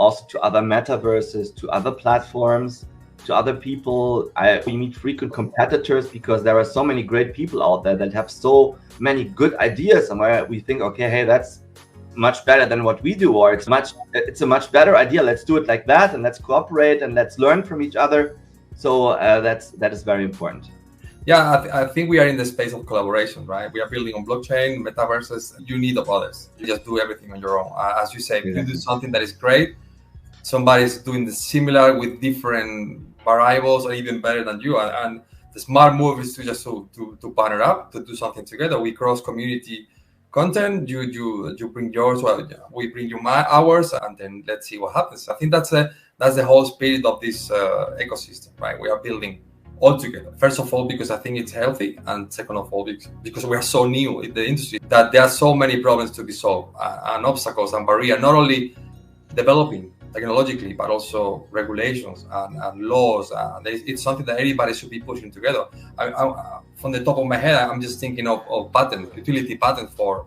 also to other metaverses, to other platforms, to other people. We meet frequent competitors because there are so many great people out there that have so many good ideas, and where we think, okay, hey, that's much better than what we do, or it's a much better idea. Let's do it like that, and let's cooperate and let's learn from each other. So that is very important. Yeah, I think we are in the space of collaboration, right? We are building on blockchain, metaverses. You need of others. You just do everything on your own. As you say, if you do something that is great, somebody is doing the similar with different variables or even better than you. And the smart move is to just to partner up, to do something together. We cross community content. You bring yours, well, we bring you ours, and then let's see what happens. I think that's the whole spirit of this ecosystem, right? We are building all together. First of all, because I think it's healthy, and second of all, because we are so new in the industry that there are so many problems to be solved and obstacles and barriers, not only developing technologically, but also regulations and laws. It's something that everybody should be pushing together. From the top of my head, I'm just thinking of patent, utility patent for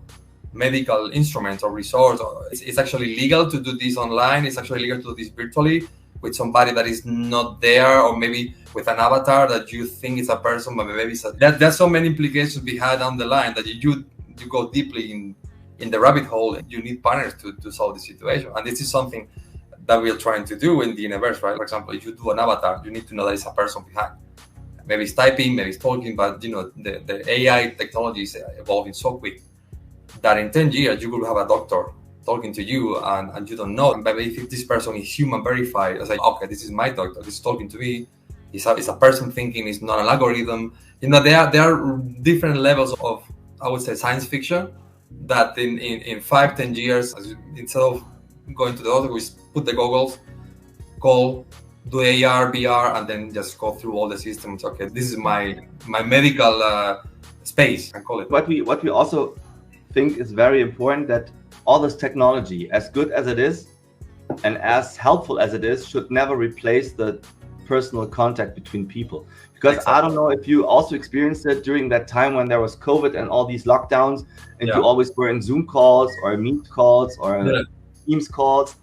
medical instruments or resource. It's actually legal to do this online. It's actually legal to do this virtually with somebody that is not there, or maybe with an avatar that you think is a person, but maybe there's so many implications behind down the line that you go deeply in the rabbit hole. You need partners to solve the situation. And this is something that we are trying to do in the universe, right? For example, if you do an avatar, you need to know that it's a person behind. Maybe it's typing, maybe it's talking, but the AI technology is evolving so quick that in 10 years you will have a doctor talking to you and you don't know. But if this person is human verified, it's like, okay, this is my doctor, this is talking to me. It's a person thinking, it's not an algorithm. There are different levels of, I would say, science fiction that in 5-10 years, instead of going to the doctor, we put the goggles, call, do AR, VR, and then just go through all the systems. Okay, this is my medical space, I call it. What we also think is very important, that all this technology, as good as it is and as helpful as it is, should never replace the personal contact between people. Because exactly. I don't know if you also experienced it during that time when there was COVID and all these lockdowns, and you always were in Zoom calls or Meet calls or Teams calls.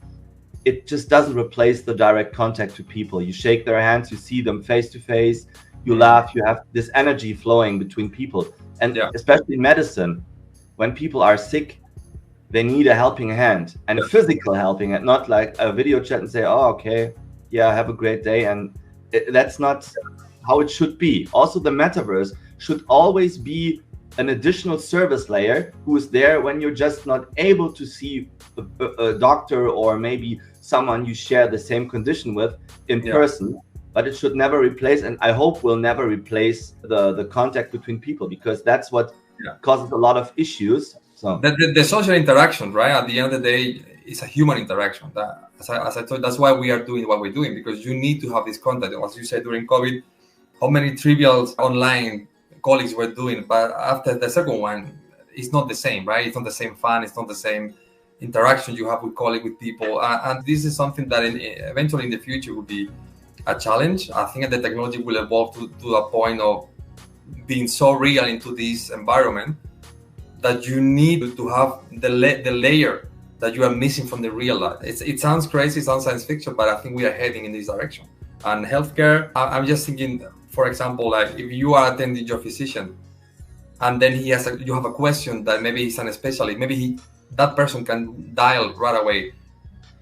It just doesn't replace the direct contact to people. You shake their hands, you see them face to face, you laugh, you have this energy flowing between people. And especially in medicine, when people are sick, they need a helping hand, and a physical helping hand, not like a video chat and say, oh, okay, yeah, have a great day. And that's not how it should be. Also, the metaverse should always be an additional service layer who is there when you're just not able to see a doctor or maybe someone you share the same condition with in person. But it should never replace, and I hope will never replace, the contact between people, because that's what causes a lot of issues. So the social interaction, right? At the end of the day, it's a human interaction. As I told, that's why we are doing what we're doing, because you need to have this contact. As you said, during COVID, how many trivial online colleagues were doing, but after the second one, it's not the same, right? It's not the same fun. It's not the same interaction you have with colleagues, with people. And this is something that eventually in the future will be a challenge. I think that the technology will evolve to a point of being so real into this environment that you need to have the layer that you are missing from the real life. It sounds crazy, it sounds science fiction, but I think we are heading in this direction. And healthcare, I'm just thinking, for example, like if you are attending your physician and then you have a question that maybe he's an specialist, maybe that person can dial right away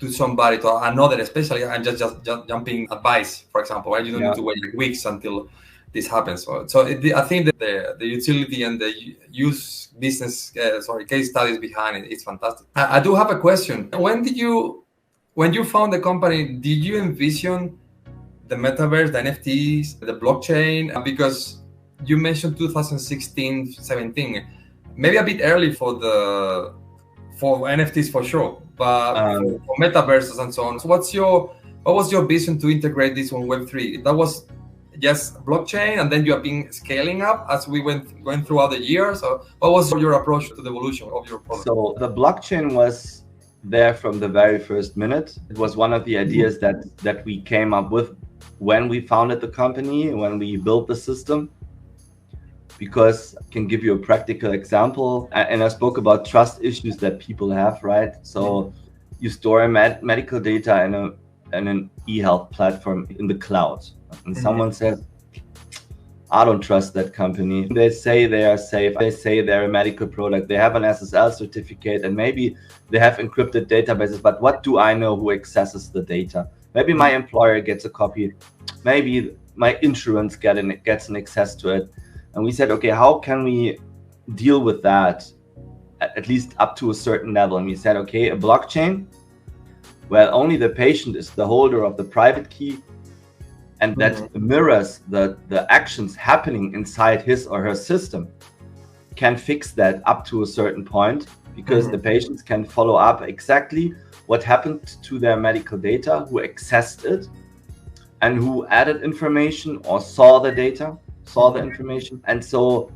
to somebody, to another specialist, and just jumping advice, for example, right? You don't need to wait weeks until this happens. So I think that the utility and the use business, case studies behind it, it's fantastic. I do have a question. When you found the company, did you envision the metaverse, the NFTs, the blockchain? Because you mentioned 2016, 17, maybe a bit early for NFTs for sure, but for metaverses and so on. So what was your vision to integrate this on Web3? That was just blockchain, and then you have been scaling up as we went throughout the years. So what was your approach to the evolution of your product? So the blockchain was there from the very first minute. It was one of the ideas that we came up with when we founded the company, when we built the system. Because I can give you a practical example, and I spoke about trust issues that people have, right? So you store medical data in an e-health platform in the cloud, and someone says, I don't trust that company. They say they are safe. They say they're a medical product. They have an SSL certificate, and maybe they have encrypted databases. But what do I know who accesses the data? Maybe my employer gets a copy. Maybe my insurance gets an access to it. And we said, okay, how can we deal with that, at least up to a certain level? And we said, okay, a blockchain, well, only the patient is the holder of the private key, and that mirrors the actions happening inside his or her system, can fix that up to a certain point, because the patients can follow up exactly what happened to their medical data, who accessed it, and who added information or saw the data, saw the information. And so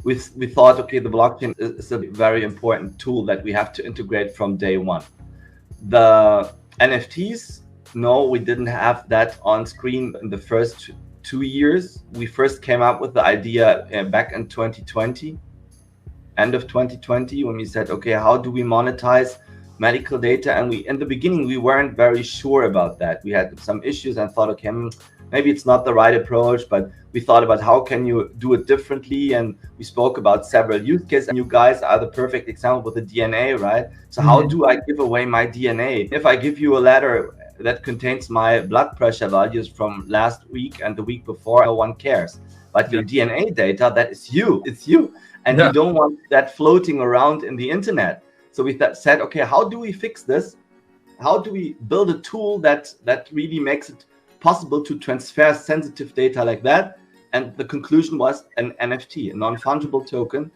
we thought, okay, the blockchain is a very important tool that we have to integrate from day one. The NFTs, no, we didn't have that on screen in the first 2 years. We first came up with the idea back in 2020, end of 2020, when we said, okay, how do we monetize medical data? And in the beginning, we weren't very sure about that. We had some issues and thought, okay, maybe it's not the right approach, but we thought about how can you do it differently. And we spoke about several use cases. And you guys are the perfect example with the DNA, right? So how do I give away my DNA? If I give you a letter that contains my blood pressure values from last week and the week before, no one cares. But your DNA data, that is you, it's you. And you don't want that floating around in the internet. So we said, okay, how do we fix this? How do we build a tool that really makes it possible to transfer sensitive data like that? And the conclusion was an NFT, a non-fungible token.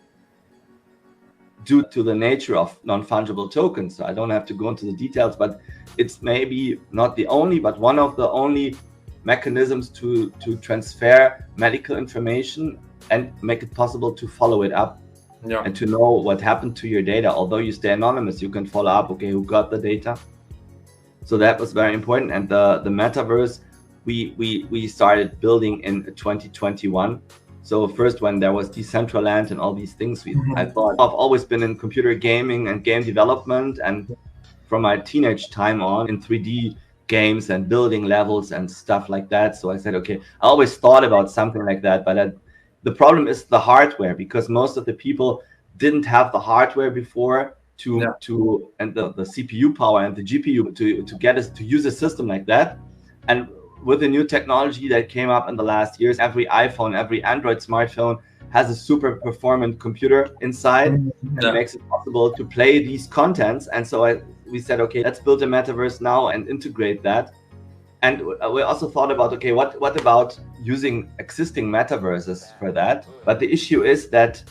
Due to the nature of non-fungible tokens, so I don't have to go into the details, but it's maybe not the only, but one of the only mechanisms to transfer medical information and make it possible to follow it up and to know what happened to your data. Although you stay anonymous, you can follow up, okay, who got the data. So that was very important. And the metaverse, we started building in 2021. So first, when there was Decentraland and all these things, I thought, I've always been in computer gaming and game development, and from my teenage time on in 3D games and building levels and stuff like that. So I said, okay, I always thought about something like that, but the problem is the hardware, because most of the people didn't have the hardware before and the CPU power and the GPU to get us to use a system like that. And with the new technology that came up in the last years, every iPhone, every Android smartphone has a super performant computer inside and makes it possible to play these contents. And so we said, okay, let's build a metaverse now and integrate that. And we also thought about, okay, what about using existing metaverses for that? But the issue is that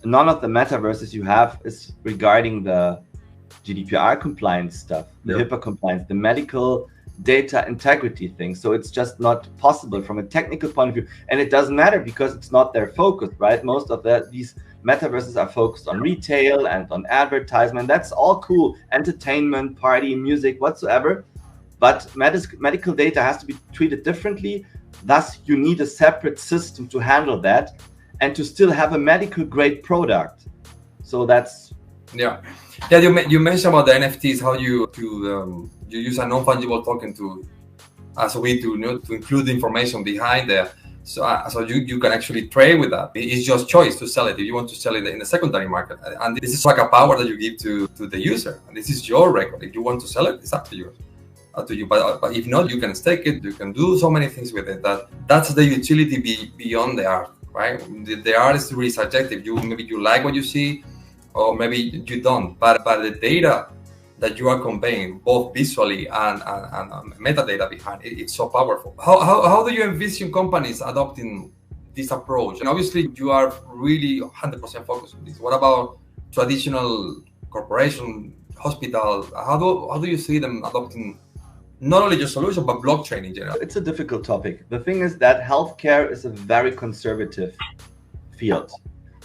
none of the metaverses you have is regarding the GDPR compliance stuff, the HIPAA compliance, the medical data integrity thing. So it's just not possible from a technical point of view. And it doesn't matter because it's not their focus, right? Most of these metaverses are focused on retail and on advertisement. That's all cool. Entertainment, party, music, whatsoever. But medical data has to be treated differently. Thus, you need a separate system to handle that and to still have a medical grade product. So that's... You mentioned about the NFTs, how you use a non-fungible token as a way to include the information behind there. So you can actually trade with that. It's just choice to sell it if you want to sell it in the secondary market. And this is like a power that you give to the user. And this is your record. If you want to sell it, it's up to you. But if not, you can stake it. You can do so many things with it. That's the utility beyond the art, right? The art is really subjective. Maybe you like what you see, or maybe you don't. But the data that you are conveying, both visually and metadata behind it, it's so powerful. How do you envision companies adopting this approach? And obviously, you are really 100% focused on this. What about traditional corporation, hospital? How do you see them adopting not only your solution, but blockchain in general? It's a difficult topic. The thing is that healthcare is a very conservative field.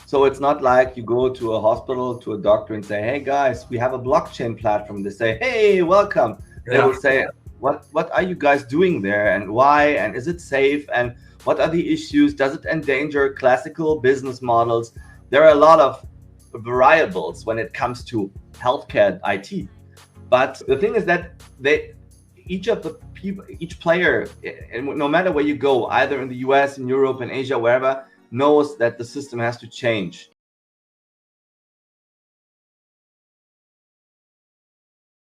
So it's not like you go to a hospital, to a doctor and say, hey guys, we have a blockchain platform. They say, hey, welcome. They will say, what are you guys doing there and why? And is it safe? And what are the issues? Does it endanger classical business models? There are a lot of variables when it comes to healthcare IT. But the thing is that each of the people, each player, and no matter where you go, either in the US, in Europe, in Asia, wherever, knows that the system has to change.